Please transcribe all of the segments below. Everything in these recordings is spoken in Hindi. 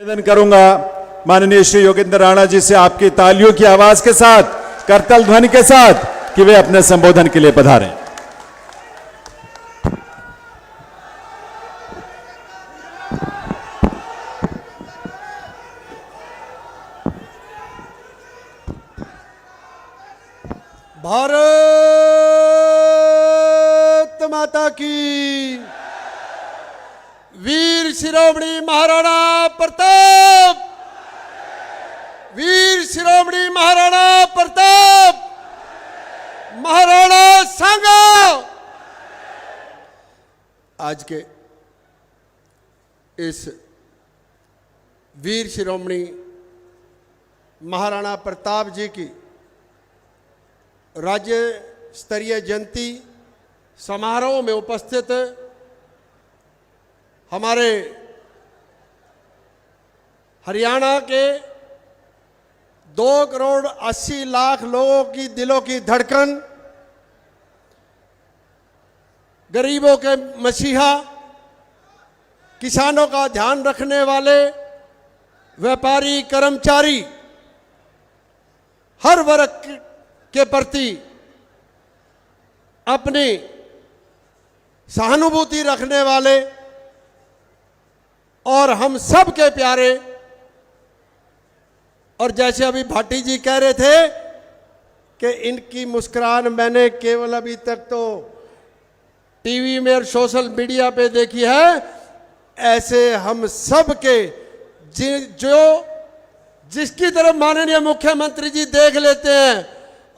निवेदन करूंगा माननीय श्री योगेंद्र राणा जी से आपकी तालियों की आवाज के साथ, करतल ध्वनि के साथ कि वे अपने संबोधन के लिए पधारें। भारत माता की, वीर शिरोमणि महाराणा प्रताप, वीर शिरोमणि महाराणा प्रताप, महाराणा सांगा। आज के इस वीर शिरोमणि महाराणा प्रताप जी की राज्य स्तरीय जयंती समारोह में उपस्थित हमारे हरियाणा के 2,80,00,000 लोगों की दिलों की धड़कन, गरीबों के मसीहा, किसानों का ध्यान रखने वाले, व्यापारी, कर्मचारी, हर वर्ग के प्रति अपनी सहानुभूति रखने वाले और हम सब के प्यारे, और जैसे अभी भाटी जी कह रहे थे कि इनकी मुस्कुराहट मैंने केवल अभी तक तो टीवी में और सोशल मीडिया पे देखी है, ऐसे हम सब के जिसकी तरफ माननीय मुख्यमंत्री जी देख लेते हैं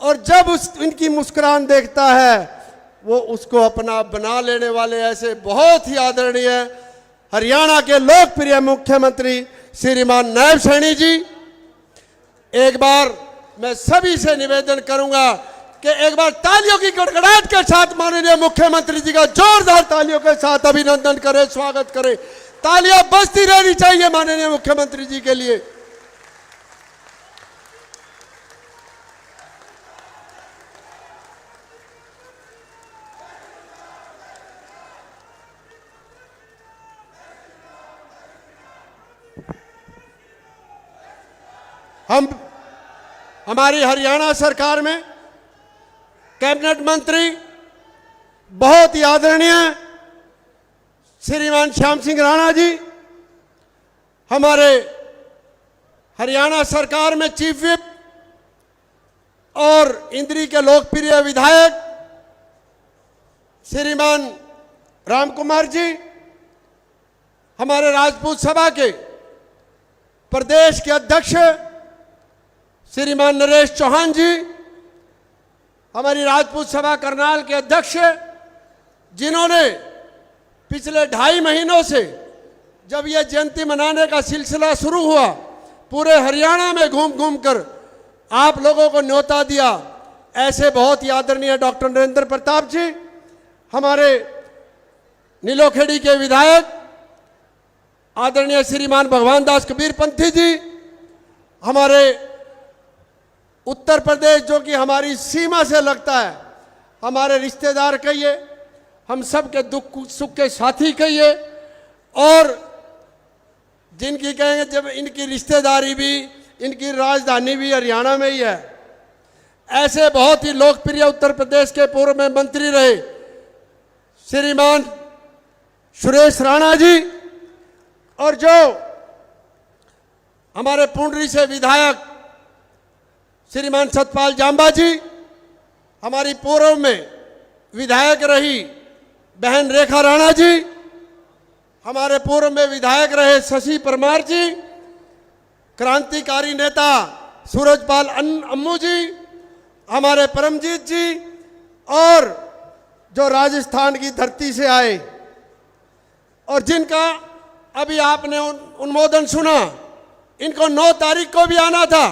और जब इनकी मुस्कुराहट देखता है वो उसको अपना बना लेने वाले ऐसे बहुत ही आदरणीय हरियाणा के लोकप्रिय मुख्यमंत्री श्रीमान नायब सैनी जी। एक बार मैं सभी से निवेदन करूंगा कि एक बार तालियों की गड़गड़ाहट के साथ माननीय मुख्यमंत्री जी का जोरदार तालियों के साथ अभिनंदन करें, स्वागत करें। तालियां बजती रहनी चाहिए माननीय मुख्यमंत्री जी के लिए। हमारी हरियाणा सरकार में कैबिनेट मंत्री बहुत ही आदरणीय श्रीमान श्याम सिंह राणा जी, हमारे हरियाणा सरकार में चीफ विप और इंद्री के लोकप्रिय विधायक श्रीमान राम कुमार जी, हमारे राजपूत सभा के प्रदेश के अध्यक्ष श्रीमान नरेश चौहान जी, हमारी राजपूत सभा करनाल के अध्यक्ष, जिन्होंने पिछले 2.5 महीनों से जब यह जयंती मनाने का सिलसिला शुरू हुआ पूरे हरियाणा में घूम घूम कर आप लोगों को न्योता दिया, ऐसे बहुत ही आदरणीय डॉक्टर नरेंद्र प्रताप जी, हमारे नीलोखेड़ी के विधायक आदरणीय श्रीमान भगवान दास कबीर पंथी जी, हमारे उत्तर प्रदेश जो कि हमारी सीमा से लगता है, हमारे रिश्तेदार कहिए, हम सब के दुख सुख के साथी कहिए, और जिनकी कहेंगे जब इनकी रिश्तेदारी भी, इनकी राजधानी भी हरियाणा में ही है, ऐसे बहुत ही लोकप्रिय उत्तर प्रदेश के पूर्व में मंत्री रहे श्रीमान सुरेश राणा जी, और जो हमारे पुंडरी से विधायक श्रीमान सतपाल जांबा जी, हमारी पूर्व में विधायक रही बहन रेखा राणा जी, हमारे पूर्व में विधायक रहे शशि परमार जी, क्रांतिकारी नेता सूरजपाल अम्मू जी, हमारे परमजीत जी, और जो राजस्थान की धरती से आए और जिनका अभी आपने अनुमोदन सुना, इनको 9 तारीख को भी आना था,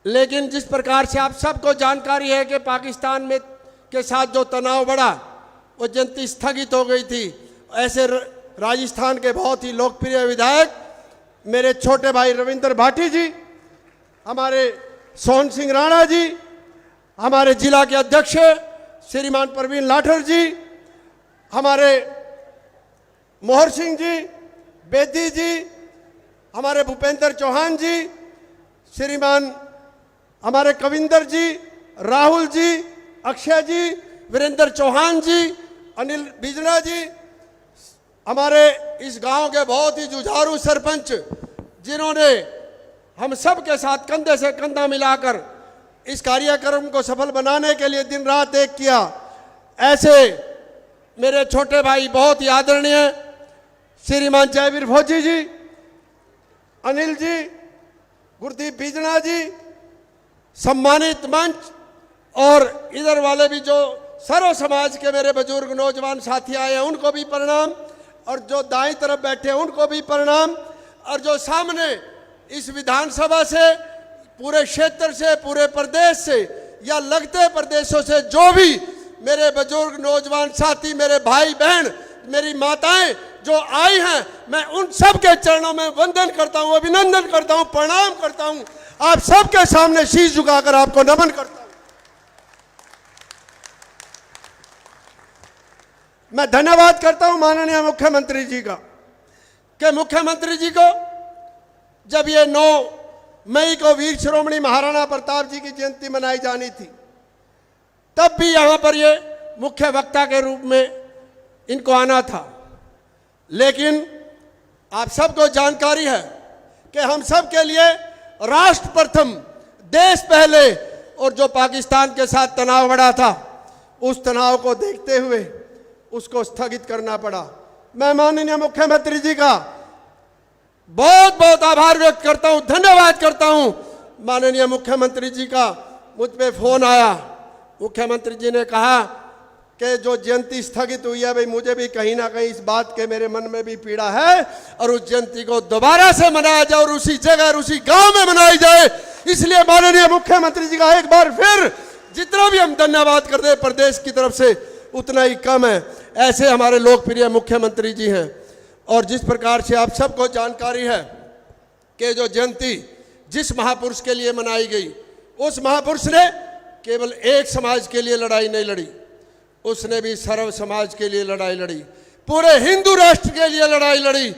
लेकिन जिस प्रकार से आप सबको जानकारी है कि पाकिस्तान में के साथ जो तनाव बढ़ा वो जयंती स्थगित हो गई थी। ऐसे राजस्थान के बहुत ही लोकप्रिय विधायक मेरे छोटे भाई रविंद्र भाटी जी, हमारे सोहन सिंह राणा जी, हमारे जिला के अध्यक्ष श्रीमान प्रवीण लाठर जी, हमारे मोहर सिंह जी, बेदी जी, हमारे भूपेंद्र चौहान जी, श्रीमान हमारे कविंदर जी, राहुल जी, अक्षय जी, वीरेंद्र चौहान जी, अनिल बिजला जी, हमारे इस गांव के बहुत ही जुझारू सरपंच जिन्होंने हम सब के साथ कंधे से कंधा मिलाकर इस कार्यक्रम को सफल बनाने के लिए दिन रात एक किया, ऐसे मेरे छोटे भाई बहुत ही आदरणीय श्रीमान जयवीर फौजी जी, अनिल जी, गुरदीप बीजना जी, सम्मानित मंच और इधर वाले भी जो सर्व समाज के मेरे बुजुर्ग नौजवान साथी आए हैं उनको भी प्रणाम, और जो दाईं तरफ बैठे हैं उनको भी प्रणाम, और जो सामने इस विधानसभा से, पूरे क्षेत्र से, पूरे प्रदेश से या लगते प्रदेशों से जो भी मेरे बुजुर्ग नौजवान साथी, मेरे भाई बहन, मेरी माताएं जो आई हैं, मैं उन सब के चरणों में वंदन करता हूं, अभिनंदन करता हूं, प्रणाम करता हूं, आप सबके सामने शीश झुकाकर आपको नमन करता हूं। मैं धन्यवाद करता हूं माननीय मुख्यमंत्री जी का, कि मुख्यमंत्री जी को जब ये 9 मई को वीर शिरोमणि महाराणा प्रताप जी की जयंती मनाई जानी थी, तब भी यहां पर ये मुख्य वक्ता के रूप में इनको आना था, लेकिन आप सबको जानकारी है कि हम सब के लिए राष्ट्र प्रथम, देश पहले, और जो पाकिस्तान के साथ तनाव बढ़ा था, उस तनाव को देखते हुए उसको स्थगित करना पड़ा। मैं माननीय मुख्यमंत्री जी का बहुत बहुत आभार व्यक्त करता हूं, धन्यवाद करता हूं। माननीय मुख्यमंत्री जी का मुझ पे फोन आया, मुख्यमंत्री जी ने कहा कि जो जयंती स्थगित हुई है भाई, मुझे भी कहीं ना कहीं इस बात के मेरे मन में भी पीड़ा है, और उस जयंती को दोबारा से मनाया जाए और उसी जगह और उसी गांव में मनाई जाए। इसलिए माननीय मुख्यमंत्री जी का एक बार फिर जितना भी हम धन्यवाद करते हैं प्रदेश की तरफ से उतना ही कम है। ऐसे हमारे लोकप्रिय मुख्यमंत्री जी हैं। और जिस प्रकार से आप सबको जानकारी है कि जो जयंती जिस महापुरुष के लिए मनाई गई, उस महापुरुष ने केवल एक समाज के लिए लड़ाई नहीं लड़ी, उसने भी सर्व समाज के लिए लड़ाई लड़ी, पूरे हिंदू राष्ट्र के लिए लड़ाई लड़ी,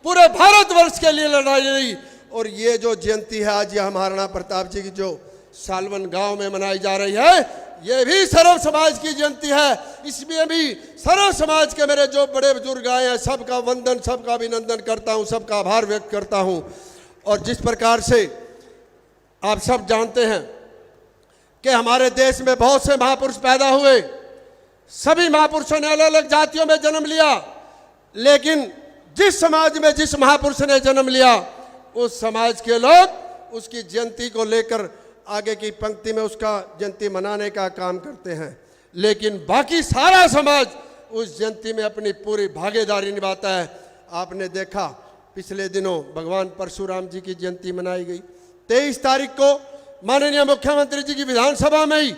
पूरे भारतवर्ष के लिए लड़ाई लड़ी। और ये जो जयंती है आज यह महाराणा प्रताप जी की जो सालवन गांव में मनाई जा रही है, ये भी सर्व समाज की जयंती है। इसमें भी सर्व समाज के मेरे जो बड़े बुजुर्ग आए हैं, सबका वंदन, सबका अभिनंदन करता हूं, सबका आभार व्यक्त करता हूं। और जिस प्रकार से आप सब जानते हैं कि हमारे देश में बहुत से महापुरुष पैदा हुए, सभी महापुरुषों ने अलग अलग जातियों में जन्म लिया, लेकिन जिस समाज में जिस महापुरुष ने जन्म लिया, उस समाज के लोग उसकी जयंती को लेकर आगे की पंक्ति में उसका जयंती मनाने का काम करते हैं, लेकिन बाकी सारा समाज उस जयंती में अपनी पूरी भागीदारी निभाता है। आपने देखा पिछले दिनों भगवान परशुराम जी की जयंती मनाई गई। 23 तारीख को माननीय मुख्यमंत्री जी की विधानसभा में ही,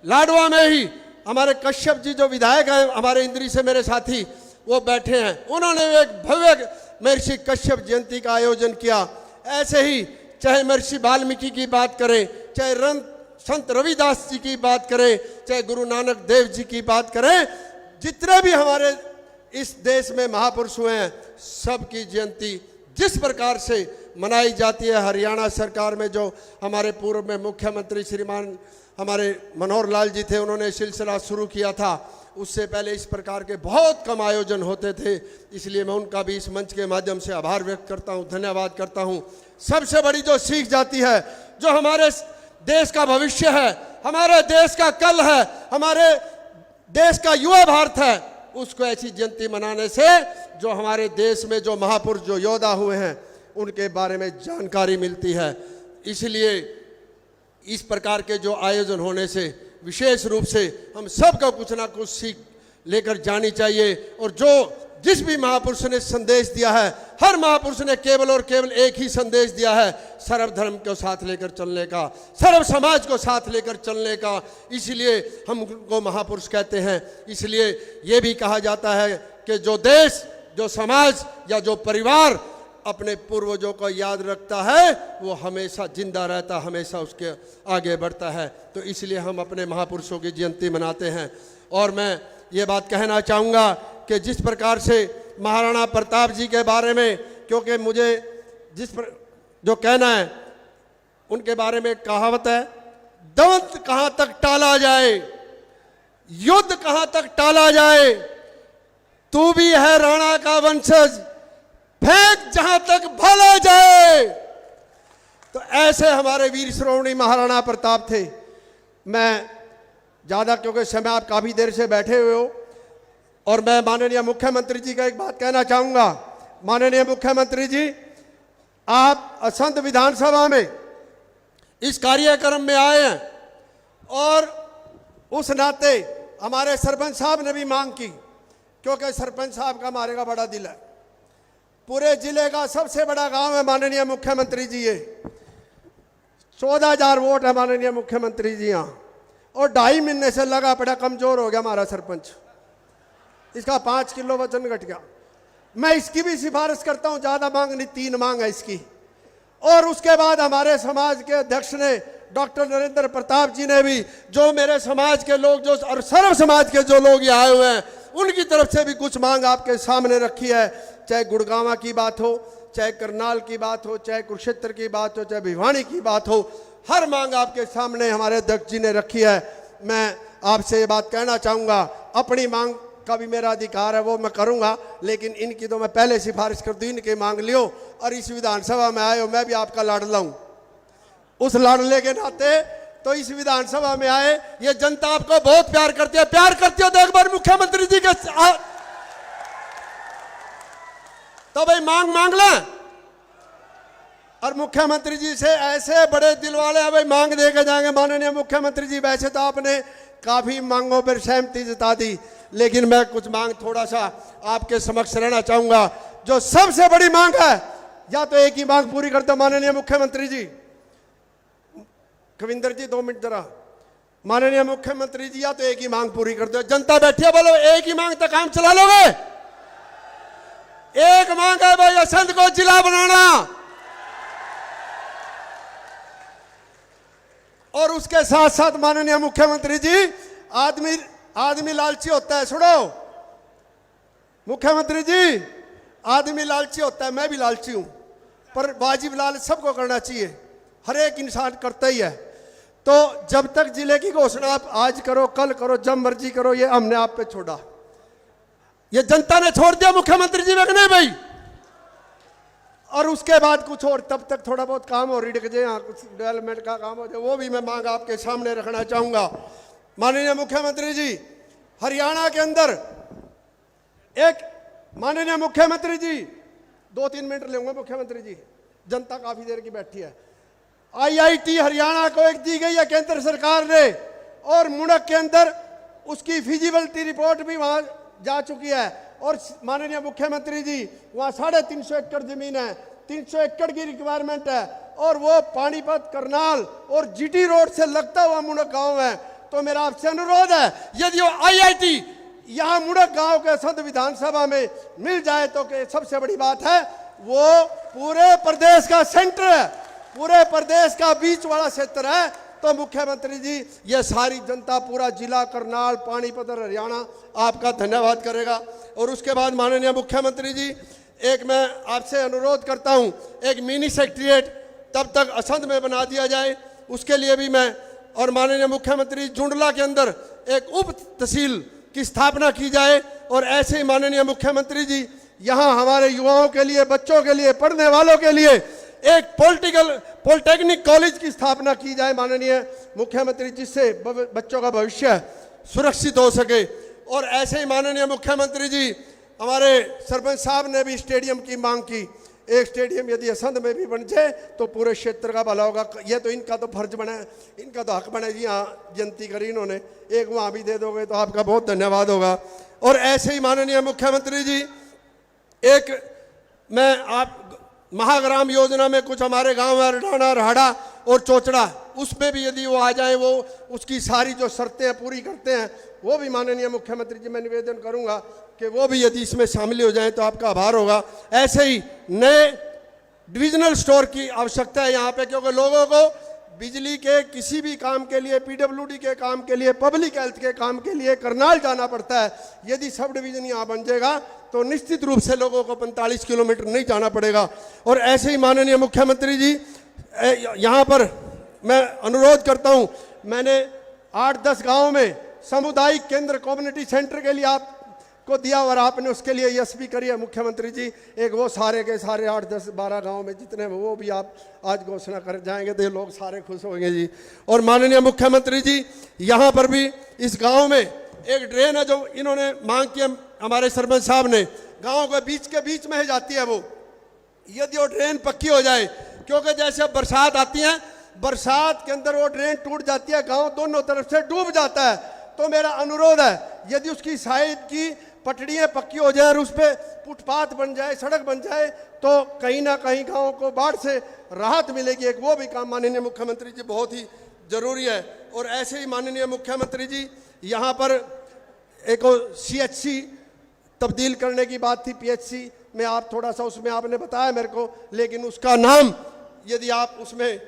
लाडवा में ही, हमारे कश्यप जी जो विधायक हैं, हमारे इंद्री से मेरे साथी, वो बैठे हैं, उन्होंने एक भव्य महर्षि कश्यप जयंती का आयोजन किया। ऐसे ही चाहे महर्षि वाल्मीकि की बात करें, चाहे संत रविदास जी की बात करें, चाहे गुरु नानक देव जी की बात करें, जितने भी हमारे इस देश में महापुरुष हुए हैं, सबकी जयंती जिस प्रकार से मनाई जाती है। हरियाणा सरकार में जो हमारे पूर्व में मुख्यमंत्री श्रीमान हमारे मनोहर लाल जी थे, उन्होंने सिलसिला शुरू किया था, उससे पहले इस प्रकार के बहुत कम आयोजन होते थे। इसलिए मैं उनका भी इस मंच के माध्यम से आभार व्यक्त करता हूं, धन्यवाद करता हूं। सबसे बड़ी जो सीख जाती है, जो हमारे देश का भविष्य है, हमारे देश का कल है, हमारे देश का युवा भारत है, उसको ऐसी जयंती मनाने से जो हमारे देश में जो महापुरुष जो योद्धा हुए हैं उनके बारे में जानकारी मिलती है। इसलिए इस प्रकार के जो आयोजन होने से विशेष रूप से हम सबको कुछ ना कुछ सीख लेकर जानी चाहिए। और जो जिस भी महापुरुष ने संदेश दिया है, हर महापुरुष ने केवल और केवल एक ही संदेश दिया है, सर्वधर्म को साथ लेकर चलने का, सर्व समाज को साथ लेकर चलने का। इसलिए हम उनको महापुरुष कहते हैं। इसलिए ये भी कहा जाता है कि जो देश, जो समाज या जो परिवार अपने पूर्वजों को याद रखता है, वो हमेशा जिंदा रहता, हमेशा उसके आगे बढ़ता है। तो इसलिए हम अपने महापुरुषों की जयंती मनाते हैं। और मैं ये बात कहना चाहूँगा कि जिस प्रकार से महाराणा प्रताप जी के बारे में, क्योंकि मुझे जिस पर जो कहना है उनके बारे में एक कहावत है, दंत कहां तक टाला जाए, युद्ध कहां तक टाला जाए, तू भी है राणा का वंशज, फेंक जहां तक भाला जाए। तो ऐसे हमारे वीर श्रोमणी महाराणा प्रताप थे। मैं ज्यादा, क्योंकि समय आप काफी देर से बैठे हुए हो, और मैं माननीय मुख्यमंत्री जी का एक बात कहना चाहूंगा। माननीय मुख्यमंत्री जी, आप असंध विधानसभा में इस कार्यक्रम में आए हैं, और उस नाते हमारे सरपंच साहब ने भी मांग की, क्योंकि सरपंच साहब का हमारे का बड़ा दिल है। पूरे जिले का सबसे बड़ा गांव है माननीय मुख्यमंत्री जी, ये 14,000 वोट है माननीय मुख्यमंत्री जी यहाँ, और 2.5 महीने से लगा पड़ा, कमजोर हो गया हमारा सरपंच, इसका 5 किलो वजन घट गया। मैं इसकी भी सिफारिश करता हूं, ज्यादा मांग नहीं, 3 मांग है इसकी। और उसके बाद हमारे समाज के अध्यक्ष ने, डॉक्टर नरेंद्र प्रताप जी ने भी, जो मेरे समाज के लोग, जो और सर्व समाज के जो लोग यहाँ आए हुए हैं, उनकी तरफ से भी कुछ मांग आपके सामने रखी है। चाहे गुड़गांव की बात हो, चाहे करनाल की बात हो, चाहे कुरुक्षेत्र की बात हो, चाहे भिवानी की बात हो, हर मांग आपके सामने हमारे अध्यक्ष जी ने रखी है। मैं आपसे ये बात कहना चाहूँगा, अपनी मांग का भी मेरा अधिकार है, वो मैं करूँगा, लेकिन इनकी तो मैं पहले सिफारिश कर दूँ, इनकी मांग लियो। और इस विधानसभा में आए हो, मैं भी आपका लाडला हूँ, उस लाडले के नाते तो इस विधानसभा में आए। ये जनता आपको बहुत प्यार करती है, प्यार करती हो तो एक बार मुख्यमंत्री जी के तो भाई मांग लें। और मुख्यमंत्री जी से ऐसे बड़े दिल वाले हैं भाई, मांग दे के जाएंगे। माननीय मुख्यमंत्री जी, वैसे तो आपने काफी मांगों पर सहमति जता दी, लेकिन मैं कुछ मांग थोड़ा सा आपके समक्ष रहना चाहूंगा। जो सबसे बड़ी मांग है, या तो एक ही मांग पूरी करते हो माननीय मुख्यमंत्री जी। कविंदर जी 2 मिनट जरा। माननीय मुख्यमंत्री जी, या तो एक ही मांग पूरी करते हो। जनता बैठी है, बोलो एक ही मांग तक काम चला लोगे? एक मांग है भाई, असंध को जिला बनाना, और उसके साथ साथ माननीय मुख्यमंत्री जी, आदमी लालची होता है। सुनो मुख्यमंत्री जी, आदमी लालची होता है, मैं भी लालची हूं, पर वाजिब लालच सबको करना चाहिए, हर एक इंसान करता ही है। तो जब तक जिले की घोषणा आप आज करो, कल करो, जब मर्जी करो, ये हमने आप पे छोड़ा, ये जनता ने छोड़ दिया मुख्यमंत्री जी ने भाई। और उसके बाद कुछ और, तब तक थोड़ा बहुत काम हो रिड़क जाए, यहाँ कुछ डेवलपमेंट का काम हो जाए, वो भी मैं मांग आपके सामने रखना चाहूंगा। माननीय मुख्यमंत्री जी, हरियाणा के अंदर एक, माननीय मुख्यमंत्री जी 2-3 मिनट लेंगे मुख्यमंत्री जी, जनता काफी देर की बैठी है। IIT हरियाणा को एक दी गई है केंद्र सरकार ने, और मुड़क के अंदर उसकी फिजिबिलिटी रिपोर्ट भी वहां जा चुकी है। और माननीय मुख्यमंत्री जी, वहां 350 एकड़ जमीन है, 300 एकड़ की रिक्वायरमेंट है, और वो पानीपत, करनाल और GT रोड से लगता हुआ मुड़क गांव है। तो मेरा आपसे अनुरोध है, यदि वो IIT यहाँ मुड़क गांव के संत विधानसभा में मिल जाए तो सबसे बड़ी बात है, वो पूरे प्रदेश का सेंटर है, पूरे प्रदेश का बीच वाला क्षेत्र है। तो मुख्यमंत्री जी, ये सारी जनता, पूरा जिला करनाल, पानीपत और हरियाणा आपका धन्यवाद करेगा। और उसके बाद माननीय मुख्यमंत्री जी, एक मैं आपसे अनुरोध करता हूं, एक मिनी सेक्रेटेरिएट तब तक असंध में बना दिया जाए, उसके लिए भी मैं, और माननीय मुख्यमंत्री, जुंडला के अंदर एक उप तहसील की स्थापना की जाए। और ऐसे ही माननीय मुख्यमंत्री जी, यहाँ हमारे युवाओं के लिए, बच्चों के लिए, पढ़ने वालों के लिए एक पॉलिटेक्निक कॉलेज की स्थापना की जाए माननीय मुख्यमंत्री, जिससे बच्चों का भविष्य सुरक्षित हो सके। और ऐसे ही माननीय मुख्यमंत्री जी, हमारे सरपंच साहब ने भी स्टेडियम की मांग की। एक स्टेडियम यदि असंध में भी बन जाए तो पूरे क्षेत्र का भला होगा। ये तो इनका तो फर्ज बना है, इनका तो हक बना है जी, हाँ जयंती करी इन्होंने, एक वहाँ भी दे दोगे तो आपका बहुत धन्यवाद होगा। और ऐसे ही माननीय मुख्यमंत्री जी, एक मैं आप महाग्राम योजना में कुछ हमारे गांव में रडाना, रहाड़ा और चोचड़ा, उसमें भी यदि वो आ जाए, वो उसकी सारी जो शर्तें पूरी करते हैं, वो भी माननीय मुख्यमंत्री जी मैं निवेदन करूंगा कि वो भी यदि इसमें शामिल हो जाए तो आपका आभार होगा। ऐसे ही नए डिविजनल स्टोर की आवश्यकता है यहाँ पे, क्योंकि लोगों को बिजली के किसी भी काम के लिए, पीडब्ल्यूडी के काम के लिए, पब्लिक हेल्थ के काम के लिए करनाल जाना पड़ता है। यदि सब डिवीजन यहाँ बन जाएगा तो निश्चित रूप से लोगों को 45 किलोमीटर नहीं जाना पड़ेगा। और ऐसे ही माननीय मुख्यमंत्री जी, यहाँ पर मैं अनुरोध करता हूँ, मैंने 8-10 गाँव में सामुदायिक केंद्र, कम्युनिटी सेंटर के लिए आपको दिया और आपने उसके लिए यश भी करी है मुख्यमंत्री जी। एक वो सारे के सारे 8-10-12 गांव में जितने वो भी आप आज घोषणा कर जाएंगे तो ये लोग सारे खुश होंगे जी। और माननीय मुख्यमंत्री जी, यहाँ पर भी इस गांव में एक ड्रेन है जो इन्होंने मांग की, हमारे सरपंच साहब ने, गाँव के बीच में ही जाती है वो। यदि वो ड्रेन पक्की हो जाए, क्योंकि जैसे अब बरसात आती है, बरसात के अंदर वो ड्रेन टूट जाती है, गांव दोनों तरफ से डूब जाता है। तो मेरा अनुरोध है, यदि उसकी साइड की पटड़ियाँ पक्की हो जाए और उस पर फुटपाथ बन जाए, सड़क बन जाए, तो कहीं ना कहीं गाँव को बाढ़ से राहत मिलेगी। एक वो भी काम माननीय मुख्यमंत्री जी बहुत ही जरूरी है। और ऐसे ही माननीय मुख्यमंत्री जी, यहाँ पर एक CHC तब्दील करने की बात थी, PHC में आप थोड़ा सा उसमें आपने बताया मेरे को, लेकिन उसका नाम यदि आप उसमें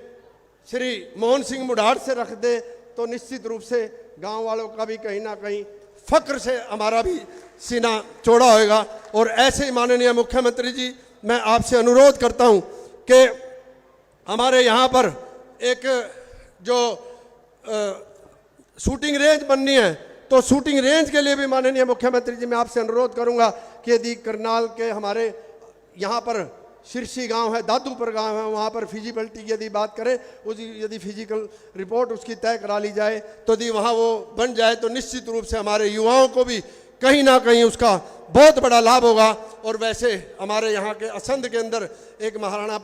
श्री मोहन सिंह मुढ़ाड़ से रख दे तो निश्चित रूप से गांव वालों का भी कहीं ना कहीं फक्र से हमारा भी सीना चौड़ा होएगा। और ऐसे ही माननीय मुख्यमंत्री जी, मैं आपसे अनुरोध करता हूं कि हमारे यहाँ पर एक जो शूटिंग रेंज बननी है, तो शूटिंग रेंज के लिए भी माननीय मुख्यमंत्री जी मैं आपसे अनुरोध करूंगा कि यदि करनाल के हमारे यहाँ पर शिरसी गांव है, दादूपुर गांव है, वहाँ पर फिजिबिलिटी की यदि बात करें, उस यदि फिजिकल रिपोर्ट उसकी तय करा ली जाए तो यदि वहाँ वो बन जाए तो निश्चित रूप से हमारे युवाओं को भी कहीं ना कहीं उसका बहुत बड़ा लाभ होगा। और वैसे हमारे यहाँ के असंध के अंदर एक महाराणा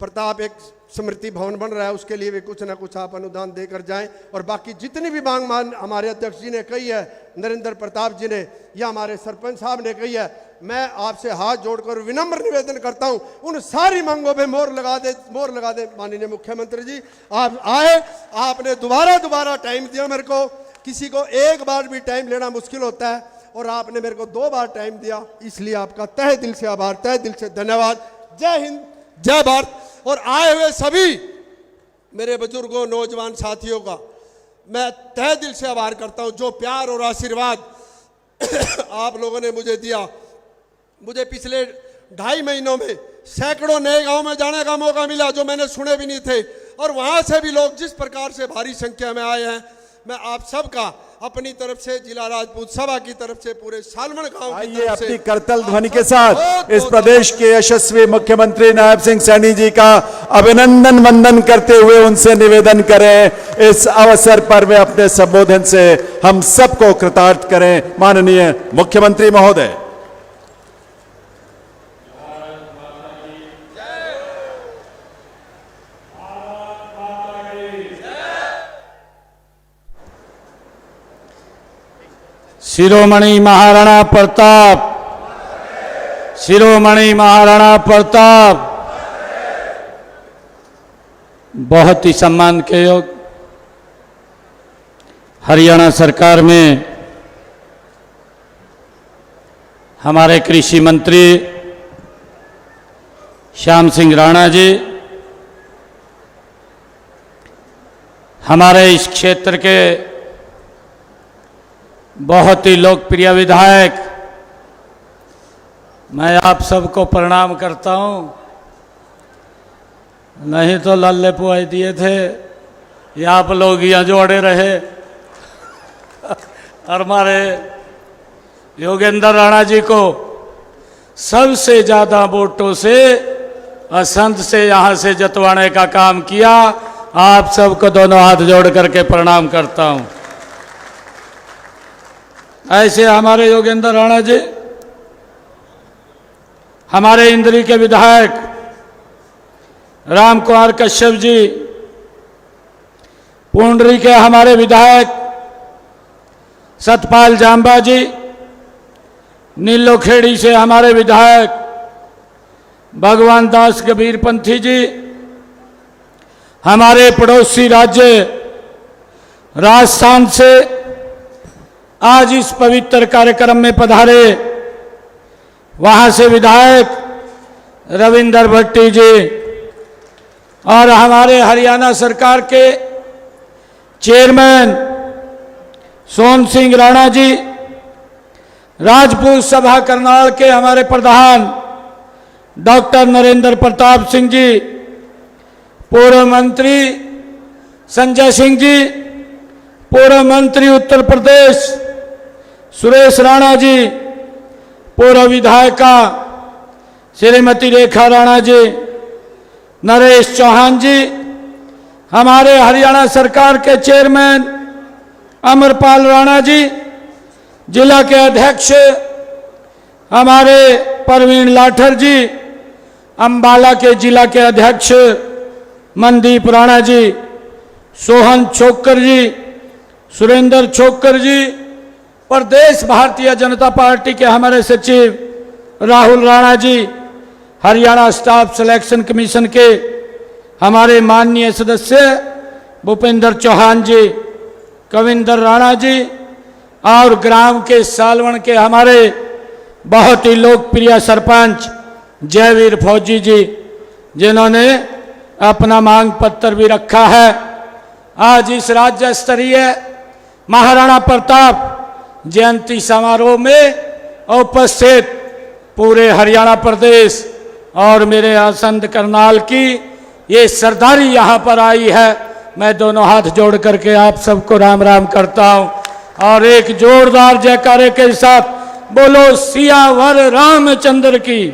प्रताप एक स्मृति भवन बन रहा है, उसके लिए भी कुछ ना कुछ आप अनुदान देकर जाएं। और बाकी जितनी भी मांग हमारे अध्यक्ष जी ने कही है, नरेंद्र प्रताप जी ने या हमारे सरपंच साहब ने कही है, मैं आपसे हाथ जोड़कर विनम्र निवेदन करता हूं, उन सारी मांगों पे मोहर लगा दे माननीय मुख्यमंत्री जी। आप आए, आपने दोबारा टाइम दिया मेरे को, किसी को एक बार भी टाइम लेना मुश्किल होता है और आपने मेरे को 2 बार टाइम दिया, इसलिए आपका तहे दिल से आभार, तहे दिल से धन्यवाद। जय हिंद, जय भारत। और आए हुए सभी मेरे बुजुर्गों, नौजवान साथियों का मैं तहे दिल से आभार करता हूं, जो प्यार और आशीर्वाद आप लोगों ने मुझे दिया। मुझे पिछले 2.5 महीनों में सैकड़ों नए गांव में जाने का मौका मिला जो मैंने सुने भी नहीं थे, और वहां से भी लोग जिस प्रकार से भारी संख्या में आए हैं, मैं आप सबका अपनी तरफ से, जिला राजपूत सभा की तरफ से, पूरे सालमन गांव की तरफ से अपनी करतल ध्वनि के साथ इस प्रदेश के यशस्वी मुख्यमंत्री नायब सिंह सैनी जी का अभिनंदन वंदन करते हुए उनसे निवेदन करें, इस अवसर पर वे अपने संबोधन से हम सबको कृतार्थ करें। माननीय मुख्यमंत्री महोदय। शिरोमणि महाराणा प्रताप, शिरोमणि महाराणा प्रताप। बहुत ही सम्मान के योग हरियाणा सरकार में हमारे कृषि मंत्री श्याम सिंह राणा जी, हमारे इस क्षेत्र के बहुत ही लोकप्रिय विधायक, मैं आप सबको प्रणाम करता हूं। नहीं तो लल्ले पुआई दिए थे, ये आप लोग यहाँ जोड़े रहे। और हमारे योगेंद्र राणा जी को सबसे ज़्यादा वोटों से असंध से यहाँ से जतवाने का काम किया। आप सबको दोनों हाथ जोड़ करके प्रणाम करता हूँ। ऐसे हमारे योगेंद्र राणा जी, हमारे इंद्री के विधायक राम कुमार कश्यप जी, पुंडरी के हमारे विधायक सतपाल जांबा जी, नीलोखेड़ी से हमारे विधायक भगवान दास कबीरपंथी जी, हमारे पड़ोसी राज्य राजस्थान से आज इस पवित्र कार्यक्रम में पधारे, वहां से विधायक रविंदर भट्टी जी, और हमारे हरियाणा सरकार के चेयरमैन सोहन सिंह राणा जी, राजपूत सभा करनाल के हमारे प्रधान डॉक्टर नरेंद्र प्रताप सिंह जी, पूर्व मंत्री संजय सिंह जी, पूर्व मंत्री उत्तर प्रदेश सुरेश राणा जी, पूर्व विधायिका श्रीमती रेखा राणा जी, नरेश चौहान जी, हमारे हरियाणा सरकार के चेयरमैन अमरपाल राणा जी, जिला के अध्यक्ष हमारे परवीन लाठर जी, अंबाला के जिला के अध्यक्ष मनदीप राणा जी, सोहन छोक्कर जी, सुरेंद्र छोक्कर जी, प्रदेश भारतीय जनता पार्टी के हमारे सचिव Rahul Rana ji, Haryana staff selection commission के हमारे माननीय सदस्य भूपेंद्र चौहान जी, कविंदर राणा जी, और ग्राम के सालवण के हमारे बहुत ही लोकप्रिय सरपंच जयवीर फौजी जी, जिन्होंने अपना मांग पत्र भी रखा है। आज इस राज्य स्तरीय महाराणा प्रताप जयंती समारोह में उपस्थित पूरे हरियाणा प्रदेश और मेरे आसंद करनाल की ये सरदारी यहाँ पर आई है। मैं दोनों हाथ जोड़ करके आप सबको राम राम करता हूँ और एक जोरदार जयकारे के साथ बोलो सियावर रामचंद्र की,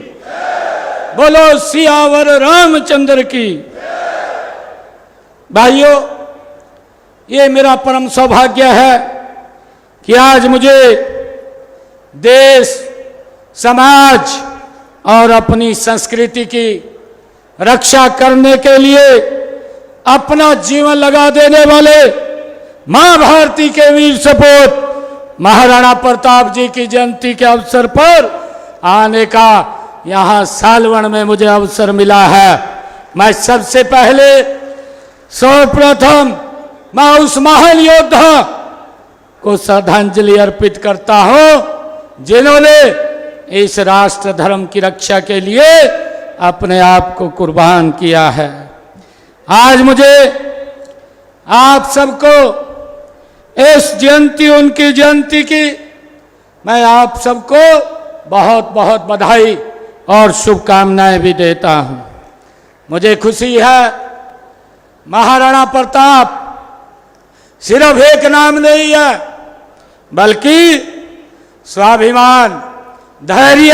बोलो सियावर रामचंद्र की। भाइयों, ये मेरा परम सौभाग्य है कि आज मुझे देश, समाज और अपनी संस्कृति की रक्षा करने के लिए अपना जीवन लगा देने वाले मां भारती के वीर सपूत महाराणा प्रताप जी की जयंती के अवसर पर आने का यहाँ सालवण में मुझे अवसर मिला है। मैं सबसे पहले सर्वप्रथम मैं उस महान योद्धा को श्रद्धांजलि अर्पित करता हूं जिन्होंने इस राष्ट्र धर्म की रक्षा के लिए अपने आप को कुर्बान किया है। आज मुझे आप सबको इस जयंती, उनकी जयंती की मैं आप सबको बहुत बहुत बधाई और शुभकामनाएं भी देता हूं। मुझे खुशी है महाराणा प्रताप सिर्फ एक नाम नहीं है, बल्कि स्वाभिमान, धैर्य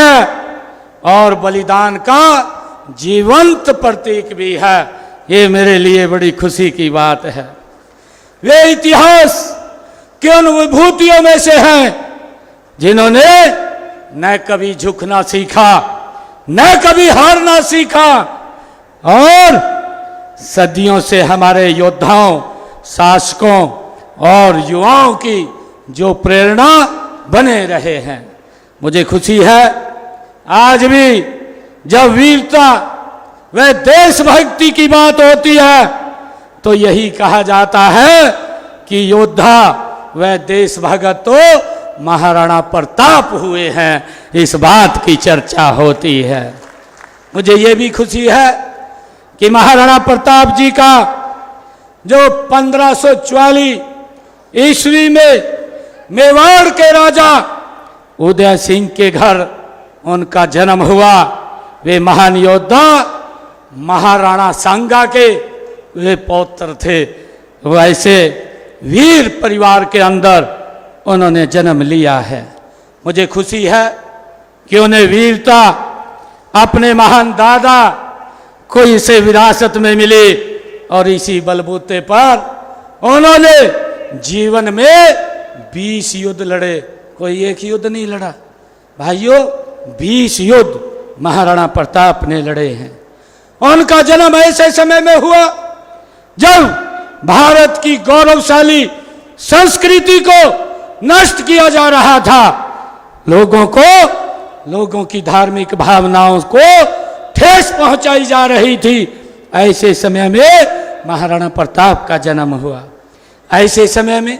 और बलिदान का जीवंत प्रतीक भी है। ये मेरे लिए बड़ी खुशी की बात है। वे इतिहास के उन विभूतियों में से हैं जिन्होंने न कभी झुकना सीखा, न कभी हारना सीखा और सदियों से हमारे योद्धाओं, शासकों और युवाओं की जो प्रेरणा बने रहे हैं। मुझे खुशी है आज भी जब वीरता व देशभक्ति की बात होती है तो यही कहा जाता है कि योद्धा व देशभक्त तो महाराणा प्रताप हुए हैं। इस बात की चर्चा होती है। मुझे ये भी खुशी है कि महाराणा प्रताप जी का जो 1544 ईस्वी में मेवाड़ के राजा उदय सिंह के घर उनका जन्म हुआ। वे महान योद्धा महाराणा सांगा के वे पौत्र थे। वैसे वीर परिवार के अंदर उन्होंने जन्म लिया है। मुझे खुशी है कि उन्हें वीरता अपने महान दादा को इसे विरासत में मिली और इसी बलबूते पर उन्होंने जीवन में 20 युद्ध लड़े। कोई एक युद्ध नहीं लड़ा भाइयों, 20 युद्ध महाराणा प्रताप ने लड़े हैं। उनका जन्म ऐसे समय में हुआ जब भारत की गौरवशाली संस्कृति को नष्ट किया जा रहा था। लोगों की धार्मिक भावनाओं को ठेस पहुंचाई जा रही थी। ऐसे समय में महाराणा प्रताप का जन्म हुआ। ऐसे समय में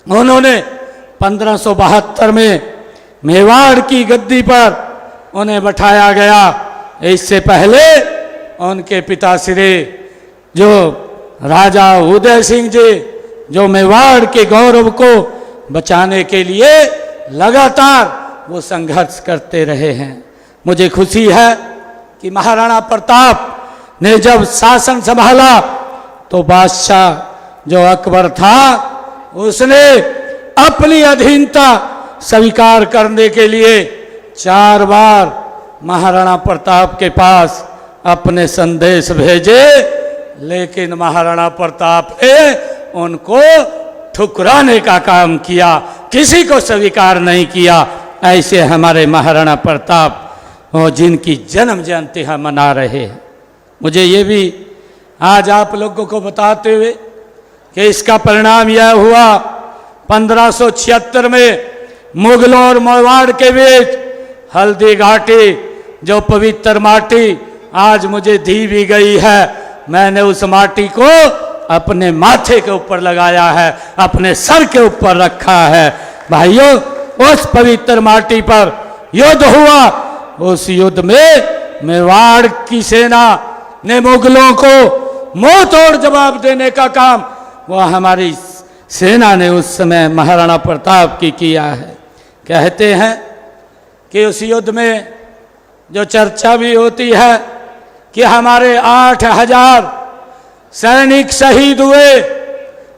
उन्होंने 1572 में मेवाड़ की गद्दी पर उन्हें बैठाया गया। इससे पहले उनके पिता श्री जो राजा उदय सिंह जी, जो मेवाड़ के गौरव को बचाने के लिए लगातार वो संघर्ष करते रहे हैं। मुझे खुशी है कि महाराणा प्रताप ने जब शासन संभाला तो बादशाह जो अकबर था उसने अपनी अधीनता स्वीकार करने के लिए 4 बार महाराणा प्रताप के पास अपने संदेश भेजे, लेकिन महाराणा प्रताप ने उनको ठुकराने का काम किया, किसी को स्वीकार नहीं किया। ऐसे हमारे महाराणा प्रताप जिनकी जन्म जयंती हम मना रहे हैं। मुझे ये भी आज आप लोगों को बताते हुए कि इसका परिणाम यह हुआ 1576 में मुगलों और मेवाड़ के बीच हल्दी घाटी जो पवित्र माटी आज मुझे दी भी गई है, मैंने उस माटी को अपने माथे के ऊपर लगाया है, अपने सर के ऊपर रखा है। भाइयों, उस पवित्र माटी पर युद्ध हुआ। उस युद्ध में मेवाड़ की सेना ने मुगलों को मुंह तोड़ जवाब देने का काम वह हमारी सेना ने उस समय महाराणा प्रताप की किया है। कहते हैं कि उस युद्ध में जो चर्चा भी होती है कि हमारे 8000 सैनिक शहीद हुए,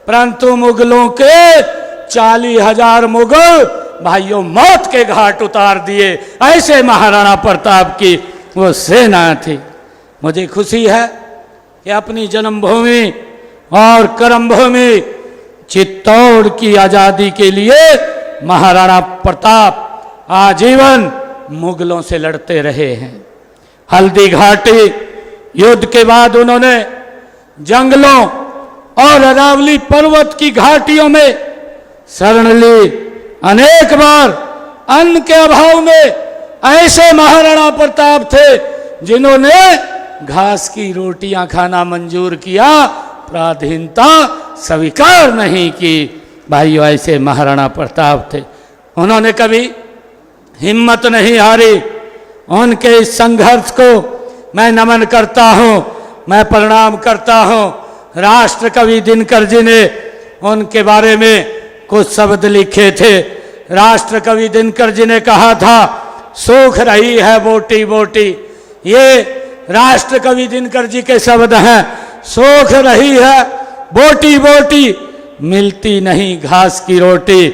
परंतु मुगलों के 40,000 मुगल भाइयों मौत के घाट उतार दिए। ऐसे महाराणा प्रताप की वो सेना थी। मुझे खुशी है कि अपनी जन्मभूमि और कर्मभूमि चित्तौड़ की आजादी के लिए महाराणा प्रताप आजीवन मुगलों से लड़ते रहे हैं। हल्दी घाटी युद्ध के बाद उन्होंने जंगलों और अरावली पर्वत की घाटियों में शरण ली। अनेक बार अन्न के अभाव में ऐसे महाराणा प्रताप थे जिन्होंने घास की रोटियां खाना मंजूर किया, पराधीनता स्वीकार नहीं की। भाइयों, ऐसे महाराणा प्रताप थे। उन्होंने कभी हिम्मत नहीं हारी। उनके इस संघर्ष को मैं नमन करता हूं, मैं प्रणाम करता हूं। राष्ट्र कवि दिनकर जी ने उनके बारे में कुछ शब्द लिखे थे। राष्ट्र कवि दिनकर जी ने कहा था, सूख रही है बोटी बोटी। ये राष्ट्र कवि दिनकर जी के शब्द हैं। सूख रही है बोटी बोटी, मिलती नहीं घास की रोटी।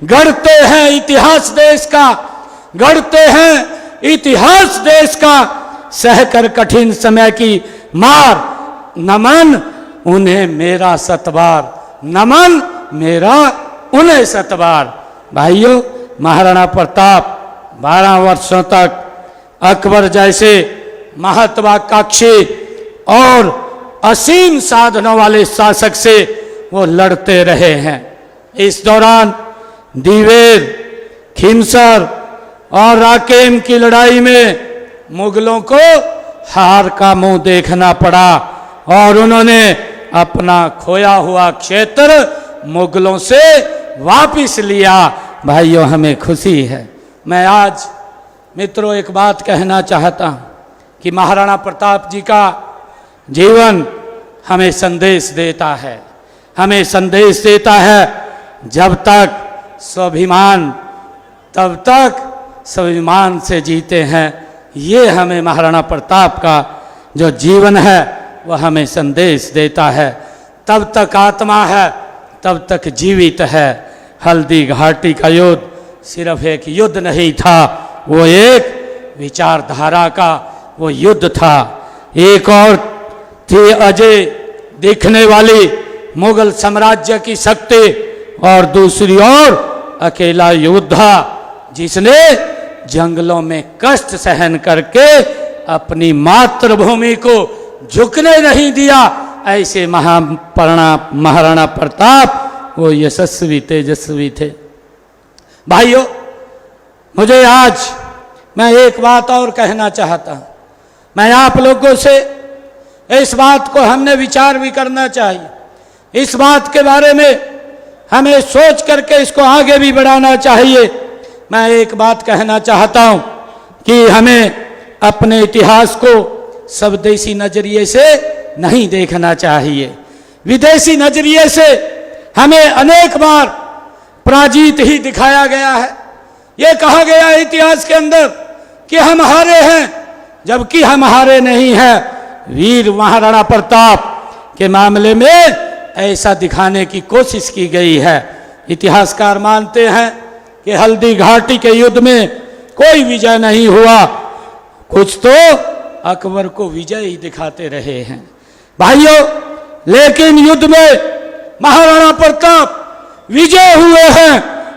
गढ़ते हैं इतिहास देश का, गढ़ते हैं इतिहास देश का, सहकर कठिन समय की मार। नमन उन्हें मेरा सतबार, नमन मेरा उन्हें सतबार। भाइयों, महाराणा प्रताप 12 वर्षों तक अकबर जैसे महत्वाकांक्षी और असीम साधनों वाले शासक से वो लड़ते रहे हैं। इस दौरान दीवेर, खिमसर और राकेम की लड़ाई में मुगलों को हार का मुंह देखना पड़ा और उन्होंने अपना खोया हुआ क्षेत्र मुगलों से वापस लिया। भाइयों, हमें खुशी है। मैं आज मित्रों एक बात कहना चाहता हूं कि महाराणा प्रताप जी का जीवन हमें संदेश देता है, हमें संदेश देता है जब तक स्वाभिमान तब तक स्वाभिमान से जीते हैं। ये हमें महाराणा प्रताप का जो जीवन है वह हमें संदेश देता है। तब तक आत्मा है तब तक जीवित है। हल्दी घाटी का युद्ध सिर्फ एक युद्ध नहीं था, वो एक विचारधारा का वो युद्ध था। एक और थी अजय दिखने वाली मुगल साम्राज्य की शक्ति और दूसरी ओर अकेला योद्धा जिसने जंगलों में कष्ट सहन करके अपनी मातृभूमि को झुकने नहीं दिया। ऐसे महाराणा प्रताप वो यशस्वी तेजस्वी थे। भाइयों, मुझे आज मैं एक बात और कहना चाहता हूं। मैं आप लोगों से इस बात को हमने विचार भी करना चाहिए। इस बात के बारे में हमें सोच करके इसको आगे भी बढ़ाना चाहिए। मैं एक बात कहना चाहता हूं कि हमें अपने इतिहास को स्वदेशी नजरिए से नहीं देखना चाहिए। विदेशी नजरिए से हमें अनेक बार पराजित ही दिखाया गया है। ये कहा गया है इतिहास के अंदर कि हम हारे हैं, जबकि हम हारे नहीं हैं। वीर महाराणा प्रताप के मामले में ऐसा दिखाने की कोशिश की गई है। इतिहासकार मानते हैं कि हल्दी घाटी के युद्ध में कोई विजय नहीं हुआ, कुछ तो अकबर को विजय ही दिखाते रहे हैं भाइयों। लेकिन युद्ध में महाराणा प्रताप विजय हुए हैं।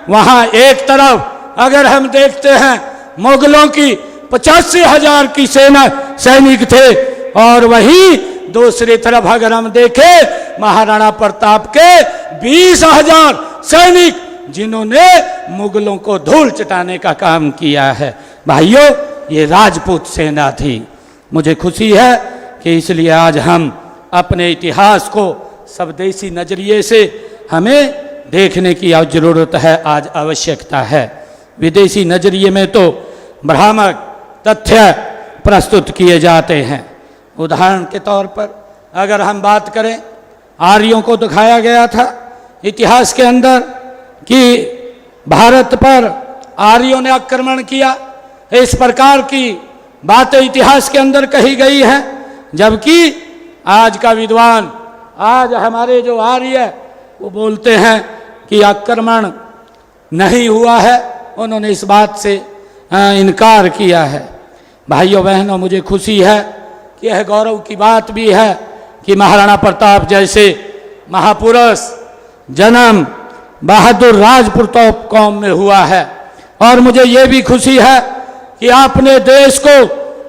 वहां एक तरफ अगर हम देखते हैं मुगलों की 85,000 की सेना सैनिक थे, और वहीं दूसरी तरफ अगर हम देखें महाराणा प्रताप के 20,000 सैनिक, जिन्होंने मुगलों को धूल चटाने का काम किया है। भाइयों, ये राजपूत सेना थी। मुझे खुशी है कि इसलिए आज हम अपने इतिहास को स्वदेशी नजरिए से हमें देखने की जरूरत है, आज आवश्यकता है। विदेशी नजरिए में तो भ्रामक तथ्य प्रस्तुत किए जाते हैं। उदाहरण के तौर पर अगर हम बात करें, आर्यों को दिखाया गया था इतिहास के अंदर कि भारत पर आर्यों ने आक्रमण किया। इस प्रकार की बातें इतिहास के अंदर कही गई हैं, जबकि आज का विद्वान, आज हमारे जो आर्य, वो बोलते हैं कि आक्रमण नहीं हुआ है। उन्होंने इस बात से इनकार किया है। भाइयों बहनों, मुझे खुशी है कि यह गौरव की बात भी है कि महाराणा प्रताप जैसे महापुरुष जन्म बहादुर राजपूत कौम में हुआ है। और मुझे ये भी खुशी है कि आपने देश को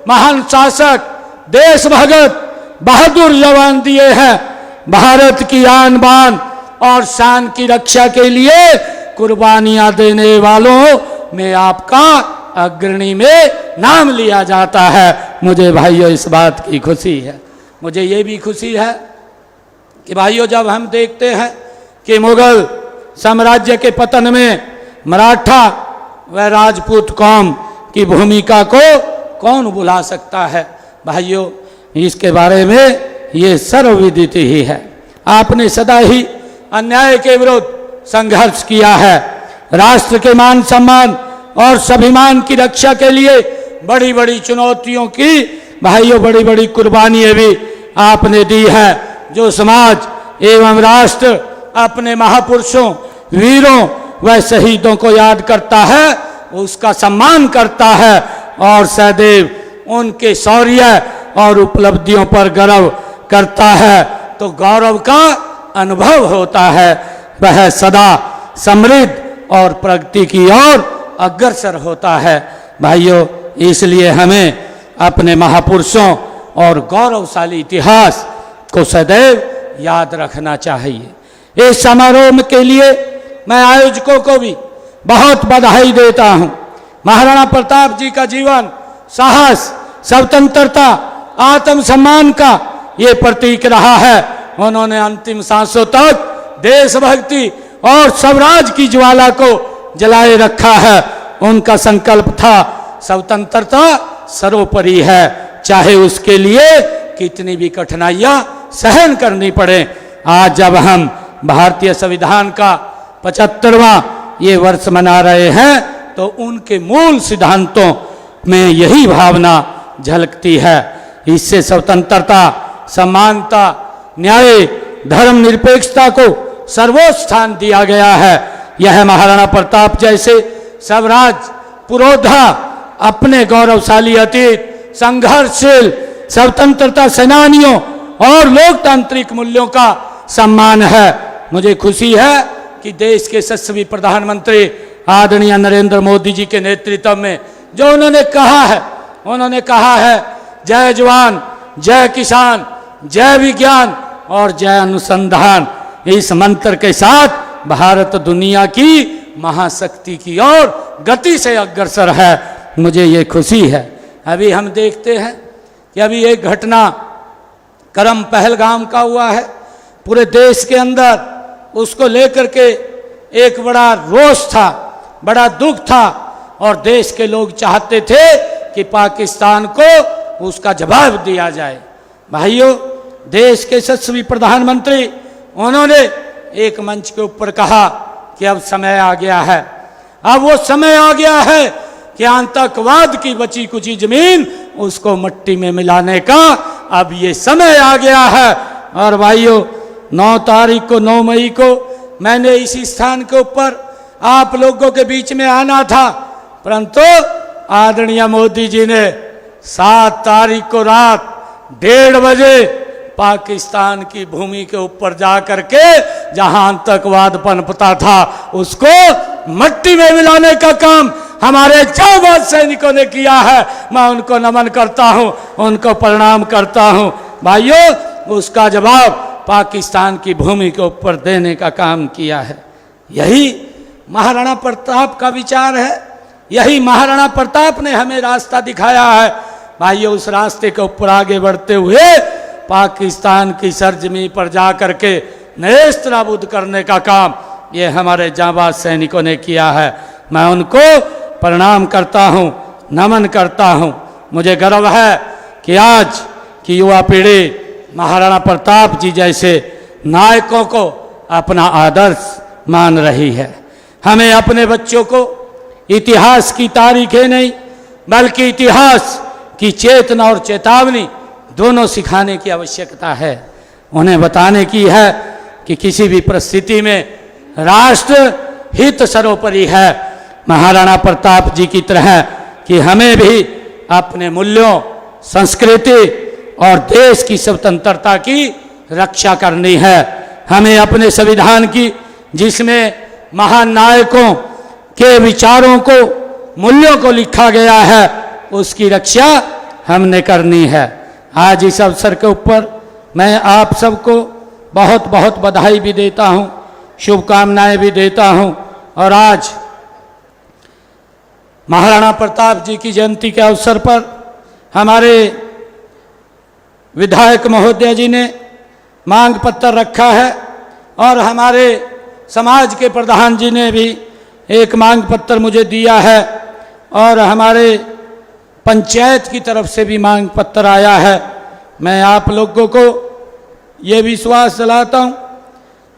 महान शासक, देशभगत, बहादुर जवान दिए हैं। भारत की आन बान और शान की रक्षा के लिए कुर्बानियां देने वालों में आपका अग्रणी में नाम लिया जाता है। मुझे भाइयों इस बात की खुशी है। मुझे ये भी खुशी है कि भाइयों, जब हम देखते हैं कि मुगल साम्राज्य के पतन में मराठा व राजपूत कौम की भूमिका को कौन भुला सकता है। भाइयों, इसके बारे में ये सर्वविदित ही है। आपने सदा ही अन्याय के विरुद्ध संघर्ष किया है। राष्ट्र के मान सम्मान और स्वाभिमान की रक्षा के लिए बड़ी बड़ी चुनौतियों की भाइयों बड़ी बड़ी कुर्बानियां भी आपने दी है। जो समाज एवं राष्ट्र अपने महापुरुषों, वीरों व शहीदों को याद करता है, उसका सम्मान करता है और सदैव उनके शौर्य और उपलब्धियों पर गर्व करता है, तो गौरव का अनुभव होता है। वह सदा समृद्ध और प्रगति की ओर अग्रसर होता है। भाइयों, इसलिए हमें अपने महापुरुषों और गौरवशाली इतिहास को सदैव याद रखना चाहिए। इस समारोह के लिए मैं आयोजकों को भी बहुत बधाई देता हूं। महाराणा प्रताप जी का जीवन साहस, स्वतंत्रता, आत्मसम्मान का ये प्रतीक रहा है। उन्होंने अंतिम सांसों तक देशभक्ति और स्वराज की ज्वाला को जलाए रखा है। उनका संकल्प था स्वतंत्रता सर्वोपरि है, चाहे उसके लिए कितनी भी कठिनाइयां सहन करनी पड़े। आज जब हम भारतीय संविधान का 75वां ये वर्ष मना रहे हैं, तो उनके मूल सिद्धांतों में यही भावना झलकती है। इससे स्वतंत्रता, समानता, न्याय, धर्मनिरपेक्षता को सर्वोच्च स्थान दिया गया है। यह महाराणा प्रताप जैसे स्वराज पुरोधा अपने गौरवशाली अतीत, संघर्षशील स्वतंत्रता सेनानियों और लोकतांत्रिक मूल्यों का सम्मान है। मुझे खुशी है कि देश के यशस्वी प्रधानमंत्री आदरणीय नरेंद्र मोदी जी के नेतृत्व में जो उन्होंने कहा है जय जवान, जय किसान, जय विज्ञान और जय अनुसंधान। इस मंत्र के साथ भारत दुनिया की महाशक्ति की ओर गति से अग्रसर है। मुझे ये खुशी है। अभी हम देखते हैं कि अभी एक घटना क्रम पहलगाम का हुआ है। पूरे देश के अंदर उसको लेकर के एक बड़ा रोष था, बड़ा दुख था, और देश के लोग चाहते थे कि पाकिस्तान को उसका जवाब दिया जाए। भाइयों, देश के यशस्वी प्रधानमंत्री उन्होंने एक मंच के ऊपर कहा कि अब समय आ गया है, अब वो समय आ गया है कि आतंकवाद की बची कुची जमीन उसको मिट्टी में मिलाने का अब ये समय आ गया है। और भाइयों, 9 मई को मैंने इसी स्थान के ऊपर आप लोगों के बीच में आना था, परंतु आदरणीय मोदी जी ने 7 तारीख को रात 1:30 बजे पाकिस्तान की भूमि के ऊपर जा करके जहां आतंकवाद पनपता था उसको मिट्टी में मिलाने का काम हमारे जांबाज सैनिकों ने किया है। मैं उनको नमन करता हूं, उनको प्रणाम करता हूं। भाइयों, उसका जवाब पाकिस्तान की भूमि के ऊपर देने का काम किया है। यही महाराणा प्रताप का विचार है, यही महाराणा प्रताप ने हमें रास्ता दिखाया है। भाइयों, उस रास्ते के ऊपर आगे बढ़ते हुए पाकिस्तान की सरजमी पर जा करके नेस्त नाबूद करने का काम ये हमारे जांबाज सैनिकों ने किया है। मैं उनको प्रणाम करता हूं, नमन करता हूं। मुझे गर्व है कि आज की युवा पीढ़ी महाराणा प्रताप जी जैसे नायकों को अपना आदर्श मान रही है। हमें अपने बच्चों को इतिहास की तारीखें नहीं बल्कि इतिहास की चेतना और चेतावनी दोनों सिखाने की आवश्यकता है। उन्हें बताने की है कि किसी भी परिस्थिति में राष्ट्र हित सर्वोपरि है। महाराणा प्रताप जी की तरह कि हमें भी अपने मूल्यों, संस्कृति और देश की स्वतंत्रता की रक्षा करनी है। हमें अपने संविधान की, जिसमें महान नायकों के विचारों को, मूल्यों को लिखा गया है, उसकी रक्षा हमने करनी है। आज इस अवसर के ऊपर मैं आप सबको बहुत बहुत बधाई भी देता हूं, शुभकामनाएं भी देता हूं। और आज महाराणा प्रताप जी की जयंती के अवसर पर हमारे विधायक महोदय जी ने मांग पत्र रखा है और हमारे समाज के प्रधान जी ने भी एक मांग पत्र मुझे दिया है और हमारे पंचायत की तरफ से भी मांग पत्र आया है। मैं आप लोगों को ये विश्वास दिलाता हूँ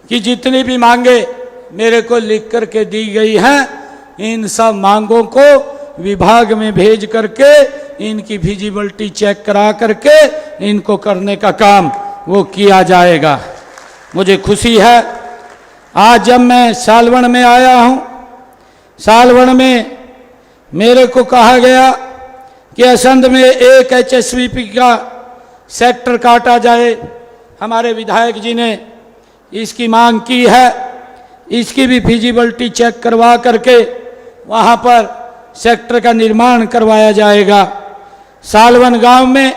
कि जितनी भी मांगे मेरे को लिख करके दी गई हैं, इन सब मांगों को विभाग में भेज करके इनकी फिजिबिलिटी चेक करा करके इनको करने का काम वो किया जाएगा। मुझे खुशी है आज जब मैं सालवन में आया हूँ, सालवन में मेरे को कहा गया कि असंध में एक HSVP का सेक्टर काटा जाए। हमारे विधायक जी ने इसकी मांग की है, इसकी भी फिजिबिलिटी चेक करवा करके वहाँ पर सेक्टर का निर्माण करवाया जाएगा। सालवन गांव में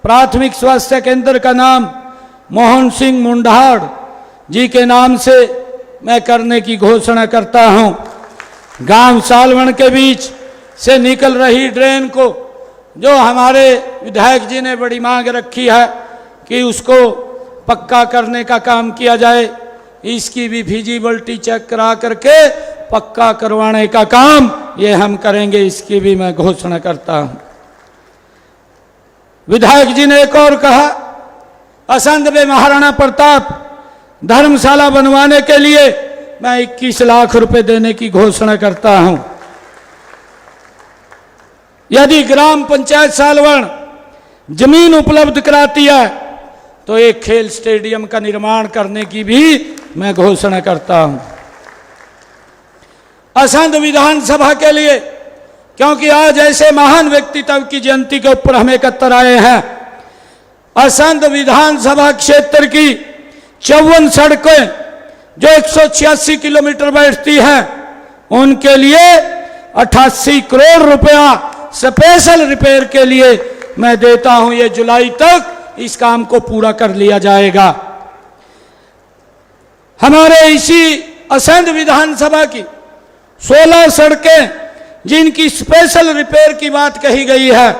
प्राथमिक स्वास्थ्य केंद्र का नाम मोहन सिंह मुंडाड़ जी के नाम से मैं करने की घोषणा करता हूँ। गांव सालवन के बीच से निकल रही ड्रेन को, जो हमारे विधायक जी ने बड़ी मांग रखी है कि उसको पक्का करने का काम किया जाए, इसकी भी फिजिबिलिटी चेक करा करके पक्का करवाने का काम ये हम करेंगे, इसकी भी मैं घोषणा करता हूं। विधायक जी ने एक और कहा, असंध में महाराणा प्रताप धर्मशाला बनवाने के लिए मैं 21 लाख रुपए देने की घोषणा करता हूं। यदि ग्राम पंचायत सालवन जमीन उपलब्ध कराती है तो एक खेल स्टेडियम का निर्माण करने की भी मैं घोषणा करता हूं। असंध विधानसभा के लिए, क्योंकि आज ऐसे महान व्यक्तित्व की जयंती के ऊपर हम एकत्र आए हैं, असंध विधानसभा क्षेत्र की 54 सड़कें जो 186 किलोमीटर बैठती हैं, उनके लिए 88 करोड़ रुपया स्पेशल रिपेयर के लिए मैं देता हूं। ये जुलाई तक इस काम को पूरा कर लिया जाएगा। हमारे इसी असंध विधानसभा की 16 सड़कें जिनकी स्पेशल रिपेयर की बात कही गई है,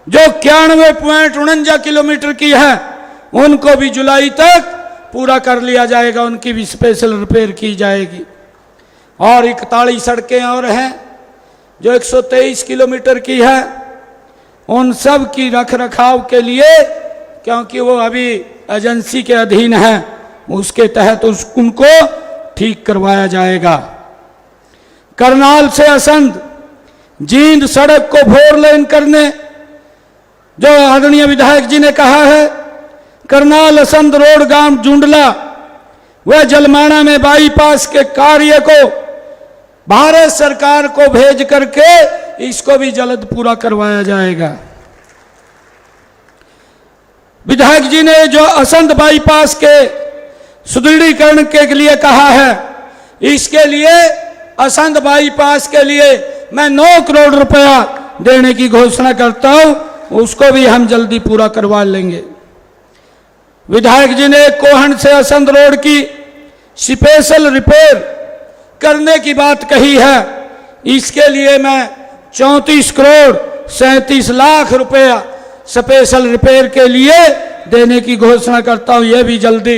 जो 91.49 किलोमीटर की है, उनको भी जुलाई तक पूरा कर लिया जाएगा, उनकी भी स्पेशल रिपेयर की जाएगी। और 41 सड़कें और हैं जो 123 किलोमीटर की है, उन सब की रख रखाव के लिए, क्योंकि वो अभी एजेंसी के अधीन है, उसके तहत उनको ठीक करवाया जाएगा। करनाल से असंध जींद सड़क को 4 लेन करने, जो आदरणीय विधायक जी ने कहा है, करनाल असंध रोड गांव जुंडला व जलमाना में बाईपास के कार्य को भारत सरकार को भेज करके इसको भी जल्द पूरा करवाया जाएगा। विधायक जी ने जो असंध बाईपास के सुदृढ़ीकरण के लिए कहा है, इसके लिए असंध बाईपास के लिए मैं 9 करोड़ रुपया देने की घोषणा करता हूं, उसको भी हम जल्दी पूरा करवा लेंगे। विधायक जी ने कोहन से असंध रोड की स्पेशल रिपेयर करने की बात कही है, इसके लिए मैं 34 करोड़ 37 लाख रुपया स्पेशल रिपेयर के लिए देने की घोषणा करता हूं, यह भी जल्दी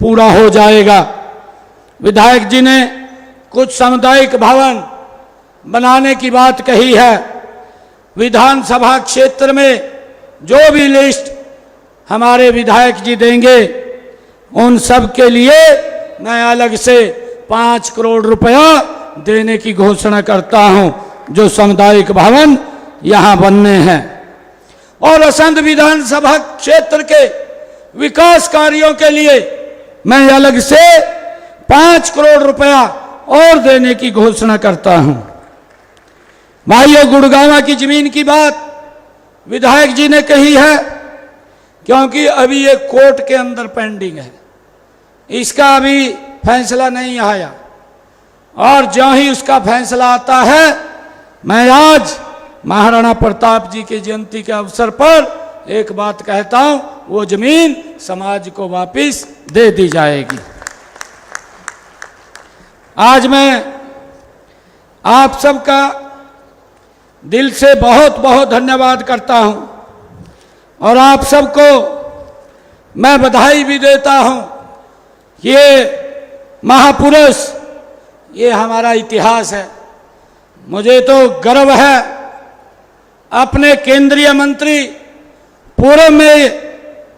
पूरा हो जाएगा। विधायक जी ने कुछ सामुदायिक भवन बनाने की बात कही है। विधानसभा क्षेत्र में जो भी लिस्ट हमारे विधायक जी देंगे, उन सब के लिए मैं अलग से 5 करोड़ रुपया देने की घोषणा करता हूं, जो सामुदायिक भवन यहां बनने हैं। और असंध विधानसभा क्षेत्र के विकास कार्यों के लिए मैं अलग से 5 करोड़ रुपया और देने की घोषणा करता हूं। भाइयों, गुड़गांव की जमीन की बात विधायक जी ने कही है, क्योंकि अभी ये कोर्ट के अंदर पेंडिंग है, इसका अभी फैसला नहीं आया, और जो ही उसका फैसला आता है, मैं आज महाराणा प्रताप जी की जयंती के अवसर पर एक बात कहता हूं, वो जमीन समाज को वापस दे दी जाएगी। आज मैं आप सबका दिल से बहुत बहुत धन्यवाद करता हूं, और आप सबको मैं बधाई भी देता हूं। ये महापुरुष, ये हमारा इतिहास है। मुझे तो गर्व है, अपने केंद्रीय मंत्री पूर्व में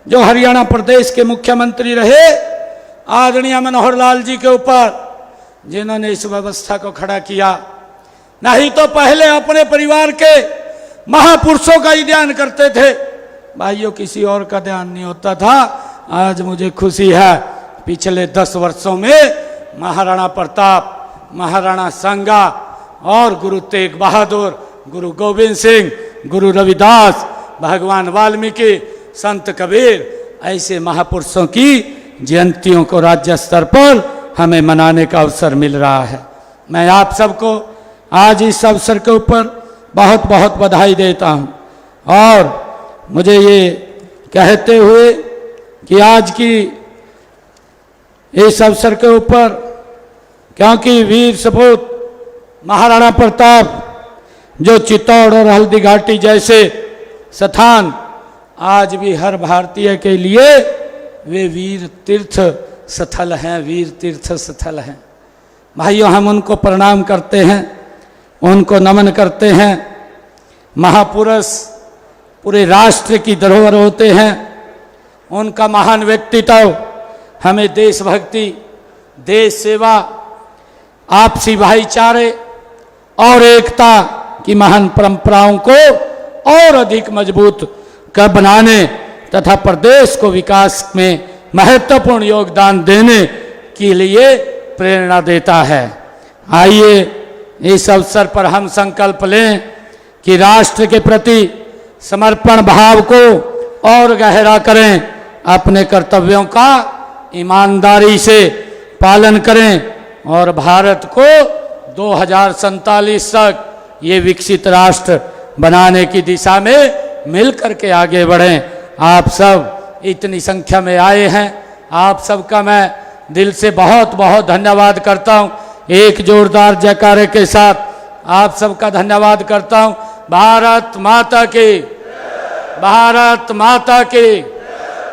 जो हरियाणा प्रदेश के मुख्यमंत्री रहे आदरणीय मनोहर लाल जी के ऊपर, जिन्होंने इस व्यवस्था को खड़ा किया। नहीं तो पहले अपने परिवार के महापुरुषों का ही ध्यान करते थे, भाइयों किसी और का ध्यान नहीं होता था। आज मुझे खुशी है, पिछले 10 वर्षों में महाराणा प्रताप, महाराणा सांगा और गुरु तेग बहादुर, गुरु गोविंद सिंह, गुरु रविदास, भगवान वाल्मीकि, संत कबीर, ऐसे महापुरुषों की जयंतियों को राज्य स्तर पर हमें मनाने का अवसर मिल रहा है। मैं आप सबको आज इस अवसर के ऊपर बहुत बहुत बधाई देता हूं, और मुझे ये कहते हुए कि आज की इस अवसर के ऊपर, क्योंकि वीर सपूत महाराणा प्रताप जो चित्तौड़ और हल्दी घाटी जैसे स्थान आज भी हर भारतीय के लिए वे वीर तीर्थ स्थल हैं, वीर तीर्थ स्थल हैं। भाइयों, हम उनको प्रणाम करते हैं, उनको नमन करते हैं। महापुरुष पूरे राष्ट्र की धरोहर होते हैं। उनका महान व्यक्तित्व हमें देशभक्ति, देश सेवा, आपसी भाईचारे और एकता की महान परंपराओं को और अधिक मजबूत कर बनाने तथा प्रदेश को विकास में महत्वपूर्ण योगदान देने के लिए प्रेरणा देता है। आइए इस अवसर पर हम संकल्प लें कि राष्ट्र के प्रति समर्पण भाव को और गहरा करें, अपने कर्तव्यों का ईमानदारी से पालन करें और भारत को 2047 तक ये विकसित राष्ट्र बनाने की दिशा में मिलकर के आगे बढ़ें। आप सब इतनी संख्या में आए हैं, आप सबका मैं दिल से बहुत बहुत धन्यवाद करता हूं। एक जोरदार जयकारे के साथ आप सबका धन्यवाद करता हूं। भारत माता की, भारत माता की।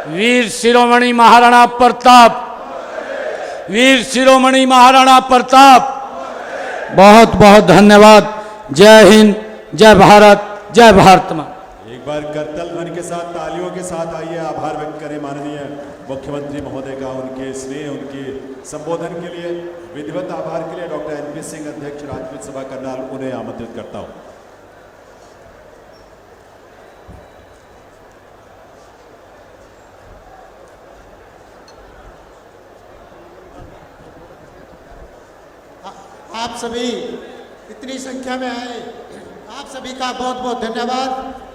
वीर शिरोमणि महाराणा प्रताप, वीर शिरोमणि महाराणा प्रताप। बहुत बहुत धन्यवाद। जय हिंद, जय भारत, जय भारत माँ। बार करतल ध्वनि के साथ, तालियों के साथ आइए आभार व्यक्त करें माननीय मुख्यमंत्री महोदय का, उनके स्नेह, उनके संबोधन के लिए, विधिवत आभार के लिए डॉक्टर एनपी सिंह, अध्यक्ष राजपूत सभा करनाल, उन्हें आमंत्रित करता हूं। आप सभी इतनी संख्या में आए, आप सभी का बहुत बहुत धन्यवाद।